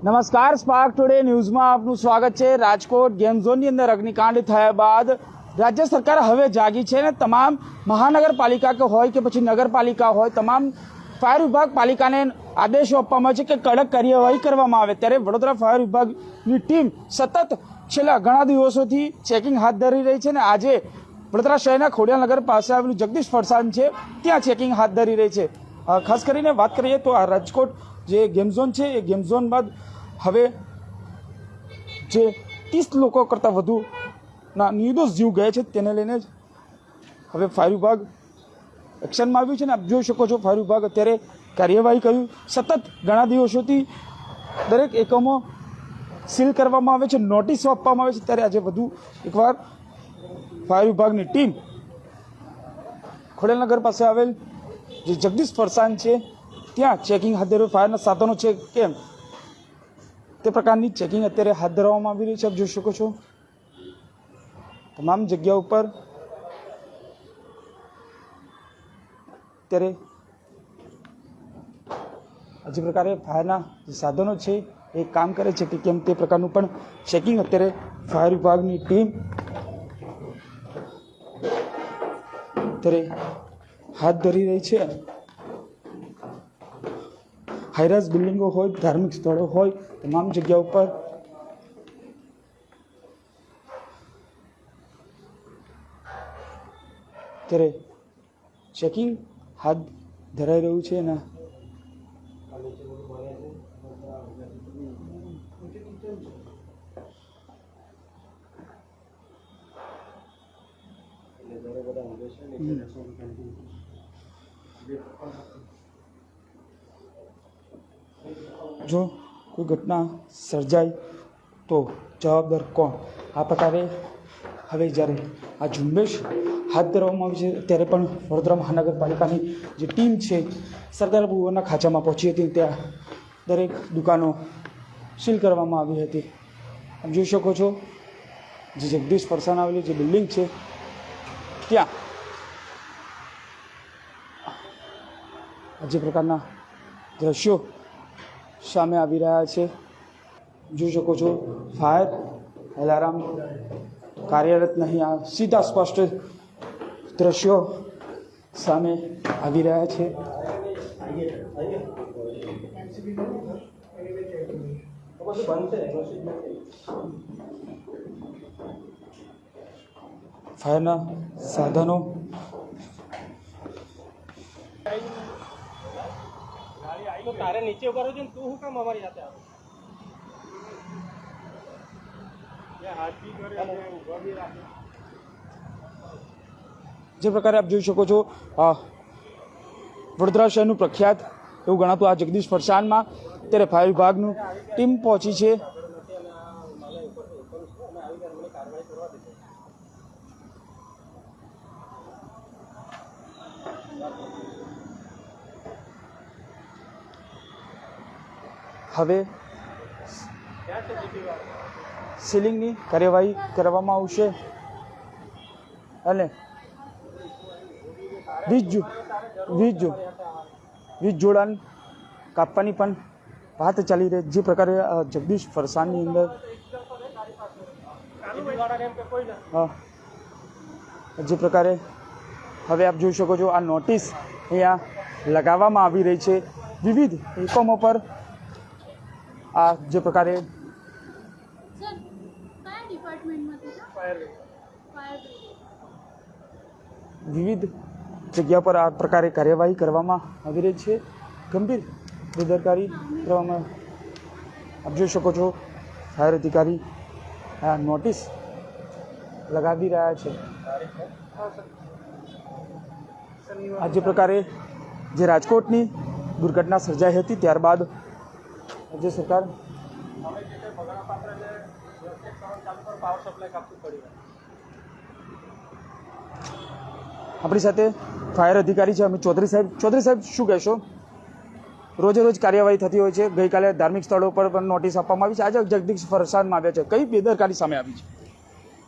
નમસ્કાર, spark today ન્યૂઝમાં આપનું સ્વાગત છે। રાજકોટ ગેમ ઝોનની અંદર અગ્નિકાંડ થયા બાદ રાજ્ય સરકાર હવે જાગી છે અને તમામ મહાનગરપાલિકા કે હોય કે પછી નગરપાલિકા હોય, તમામ ફાયર વિભાગ પાલિકાને આદેશો આપવામાં આવે છે કે કડક કાર્યવાહી કરવામાં આવે। ત્યારે વડોદરા ફાયર વિભાગની ટીમ સતત છેલ્લા ઘણા દિવસોથી ચેકિંગ હાથ ધરી રહી છે અને આજે વડોદરા શહેરના ખોડિયાલનગર પાસે આવેલું જગદીશ ફરસાણ છે ત્યાં ચેકિંગ હાથ ધરી રહી છે। ખાસ કરીને વાત કરીએ તો આ રાજકોટ જે ગેમ ઝોન છે એ ગેમ ઝોન બાદ હવે જે 30 લોકો કરતાં વધુના નિર્દોષ જીવ ગયા છે તેને લઈને જ હવે ફાયર વિભાગ એક્શનમાં આવ્યું છે ને આપ જોઈ શકો છો ફાયર વિભાગ અત્યારે કાર્યવાહી કર્યું। સતત ઘણા દિવસોથી દરેક એકમો સીલ કરવામાં આવે છે, નોટિસો આપવામાં આવે છે, ત્યારે આજે વધુ એકવાર ફાયર વિભાગની ટીમ ખોડિયાલનગર પાસે આવેલ જે જગદીશ ફરસાણ છે ત્યાં ચેકિંગ હાથ ધર્યું। ફાયરના સાધનો છે કેમ તે પ્રકારની ચેકિંગ અત્યારે હાથ ધરવામાં આવી રહી છે। આપ જોઈ શકો છો તમામ જગ્યા ઉપર અત્યારે જે પ્રકારે ફાયરના જે સાધનો છે એ કામ કરે છે કે કેમ તે પ્રકારનું પણ ચેકિંગ અત્યારે ફાયર વિભાગની ટીમ અત્યારે હાથ ધરી રહી છે। હાઈરાઇઝ બિલ્ડિંગો હોય, ધાર્મિક સ્થળો હોય, તમામ જગ્યા ઉપર અત્યારે ચેકિંગ હાથ ધરાઈ રહ્યું છે અને જો કોઈ ઘટના સર્જાય તો જવાબદાર કોણ, આ પ્રકારે હવે જ્યારે આ ઝુંબેશ હાથ ધરવામાં આવી છે ત્યારે પણ વડોદરા મહાનગરપાલિકાની જે ટીમ છે સરદાર ભુવનના ખાંચામાં પહોંચી હતી। ત્યાં દરેક દુકાનો સીલ કરવામાં આવી હતી। આપ જોઈ શકો છો જે જગદીશ ફરસાણ આવેલી જે બિલ્ડિંગ છે ત્યાં જે પ્રકારના દ્રશ્યો સામે આવી રહ્યા છે। જોઈ શકો છો ફાયર એલાર્મ કાર્યરત નહીં, આ સીધા સ્પષ્ટ દ્રશ્યો સામે આવી રહ્યા છે। ફાયરના સાધનો तो तारे नीचे उभा रहो, तू हूँ काम हमारी जाते જે પ્રકારે આપ જોઈ શકો છો વડોદરા શહેરનું પ્રખ્યાત એવું ગણાતું આ જગદીશ ફરસાણમાં અત્યારે ફાયર વિભાગનું ટીમ પહોંચી છે। હવે સીલિંગની કાર્યવાહી કરવામાં આવશે અને વીજ જોડાણ કાપવાની પણ વાત ચાલી રહી। જે પ્રકારે જગદીશ ફરસાણની અંદર જે પ્રકારે હવે આપ જોઈ શકો છો આ નોટિસ અહીંયા લગાવવામાં આવી રહી છે વિવિધ એકમો પર। આ જે પ્રકારે વિવિધ જગ્યા પર આ પ્રકારે કાર્યવાહી કરવામાં આવી રહી છે, ગંભીર બેદરકારી કરવામાં આપ જોઈ શકો છો ફાયર અધિકારી આ નોટિસ લગાવી રહ્યા છે। આ જે પ્રકારે જે રાજકોટની દુર્ઘટના સર્જાઈ હતી ત્યારબાદ રાજ્ય સરકાર આપણી સાથે ફાયર અધિકારી છે અમે ચૌધરી સાહેબ શું કહેશો? રોજે રોજ કાર્યવાહી થતી હોય છે, ગઈકાલે ધાર્મિક સ્થળો પર પણ નોટિસ આપવામાં આવી છે, આજે જગદીશ ફરસાણમાં આવ્યા છે, કઈ બેદરકારી સામે આવી છે?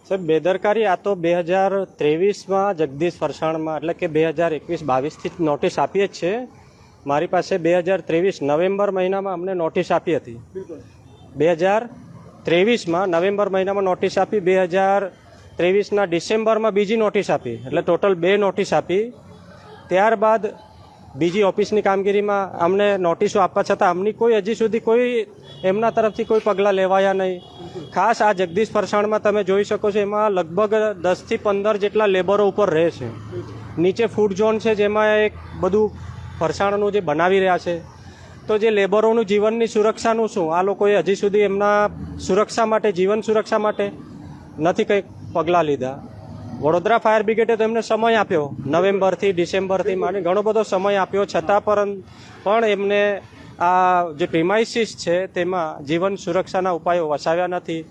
સાહેબ બેદરકારી આ તો 2023માં જગદીશ ફરસાણમાં એટલે કે 2021-22થી નોટિસ આપીએ જ છે। મારી પાસે 2023 નવેમ્બર મહિનામાં અમને નોટિસ આપી હતી 2023માં નવેમ્બર મહિનામાં નોટિસ આપી, 2023ના ડિસેમ્બરમાં બીજી નોટિસ આપી, એટલે ટોટલ 2 નોટિસ આપી. ત્યારબાદ બીજી ઓફિસની કામગીરીમાં અમને નોટિસો આપવા છતાં અમની કોઈ હજી સુધી કોઈ એમના તરફથી કોઈ પગલાં લેવાયા નહીં. ખાસ આ જગદીશ ફરસાણમાં તમે જોઈ શકો છો, એમાં લગભગ 10થી 15 જેટલા લેબરો ઉપર રહે છે. નીચે ફૂડ ઝોન છે, જેમાં એક બધું ફરસાણનું જે બનાવી રહ્યા છે. તો જે લેબરોનું જીવનની સુરક્ષાનું શું, આ લોકોએ હજી સુધી એમના સુરક્ષા માટે, જીવન સુરક્ષા માટે નથી કંઈક પગલાં લીધા. વડોદરા ફાયર બ્રિગેડે તો એમને સમય આપ્યો, નવેમ્બરથી ડિસેમ્બરથી માંડી ઘણો બધો સમય આપ્યો, છતાં પણ એમને આ જે પ્રિમાઇસીસ છે તેમાં જીવન સુરક્ષાના ઉપાયો વસાવ્યા નથી.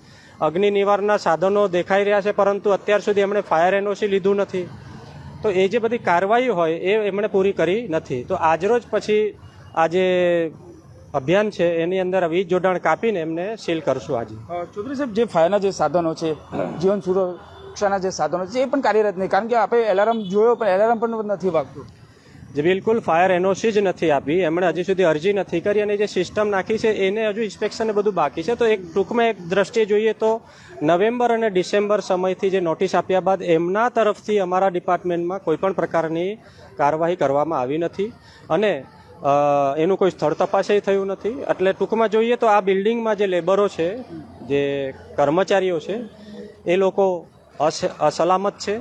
અગ્નિ નિવારણના સાધનો દેખાઈ રહ્યા છે, પરંતુ અત્યાર સુધી એમણે ફાયર એનઓસી લીધું નથી. તો એ જે બધી કાર્યવાહી હોય એ એમણે પૂરી કરી નથી. તો આજરોજ પછી આ જે અભિયાન છે એની અંદર વીજ જોડાણ કાપીને એમને સીલ કરશું. આજે ચૌધરી સાહેબ, જે ફાયરના જે સાધનો છે, જીવન સુરક્ષાના જે સાધનો છે એ પણ કાર્યરત નહીં, કારણ કે આપણે એલાર્મ જોયો પણ એલાર્મ પણ નથી વાગતું. જે બિલકુલ ફાયર એનઓસી જ નથી આપી, એમણે હજી સુધી અરજી નથી કરી, અને જે સિસ્ટમ નાખી છે એને હજુ ઇન્સ્પેક્શન બધું બાકી છે. તો એક ટૂંકમાં એક દ્રષ્ટિએ જોઈએ તો નવેમ્બર અને ડિસેમ્બર સમયથી જે નોટિસ આપ્યા બાદ એમના તરફથી અમારા ડિપાર્ટમેન્ટમાં કોઈપણ પ્રકારની કાર્યવાહી કરવામાં આવી નથી, અને એનું કોઈ સ્થળ તપાસય થયું નથી. એટલે ટૂંકમાં જોઈએ તો આ બિલ્ડિંગમાં જે લેબરો છે, જે કર્મચારીઓ છે, એ લોકો અસલામત છે,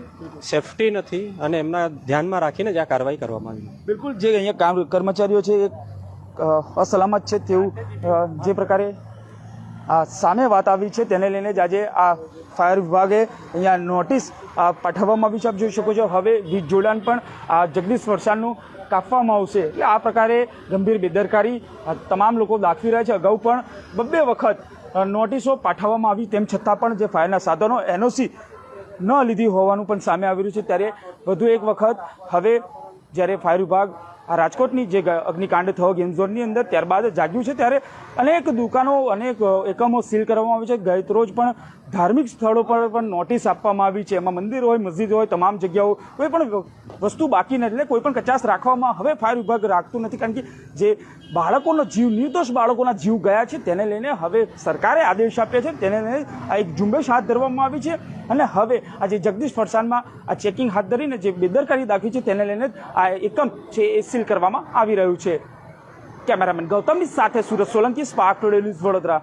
સેફટી નથી, અને એમના ધ્યાનમાં રાખીને જ આ કાર્યવાહી કરવામાં આવી. બિલકુલ, જે અહીંયા કર્મચારીઓ છે એ અસલામત છે તેવું જે પ્રકારે સામે વાત આવી છે તેને લઈને જ આજે આ ફાયર વિભાગે અહીંયા નોટિસ પાઠવવામાં આવી છે. આપ જોઈ શકો છો, હવે વીજ જોડાણ પણ આ જગદીશ ફરસાણનું કાપવામાં આવશે. એટલે આ પ્રકારે ગંભીર બેદરકારી તમામ લોકો દાખવી રહ્યા છે. અગાઉ પણ 2 વખત નોટિસો પાઠવવામાં આવી, તેમ છતાં પણ જે ફાયરના સાધનો એનઓસી ન લીધી હોવાનું પણ સામે આવી રહ્યું છે. ત્યારે વધુ એક વખત હવે જ્યારે ફાયર વિભાગ આ રાજકોટની જે અગ્નિકાંડ થયો ગેમ ઝોનની અંદર, ત્યારબાદ જાગ્યું છે, ત્યારે અનેક દુકાનો, અનેક એકમો સીલ કરવામાં આવી છે. ગત રોજ પણ ધાર્મિક સ્થળો પર પણ નોટિસ આપવામાં આવી છે. એમાં મંદિર હોય, મસ્જિદ હોય, તમામ જગ્યાઓ કોઈ પણ વસ્તુ બાકી નથી, એટલે કોઈ પણ કચાશ રાખવામાં હવે ફાયર વિભાગ રાખતું નથી, કારણ કે જે બાળકોનો જીવ, નિર્દોષ બાળકોના જીવ ગયા છે તેને લઈને હવે સરકારે આદેશ આપ્યા છે, તેને લઈને આ એક ઝુંબેશ હાથ ધરવામાં આવી છે. અને હવે આ જે જગદીશ ફરસાણમાં આ ચેકિંગ હાથ ધરીને જે બેદરકારી દાખવી છે તેને લઈને આ એકમ છે એ સીલ કરવામાં આવી રહ્યું છે. કેમેરામેન ગૌતમની સાથે Surat Solanki, spark today news, Vadodara.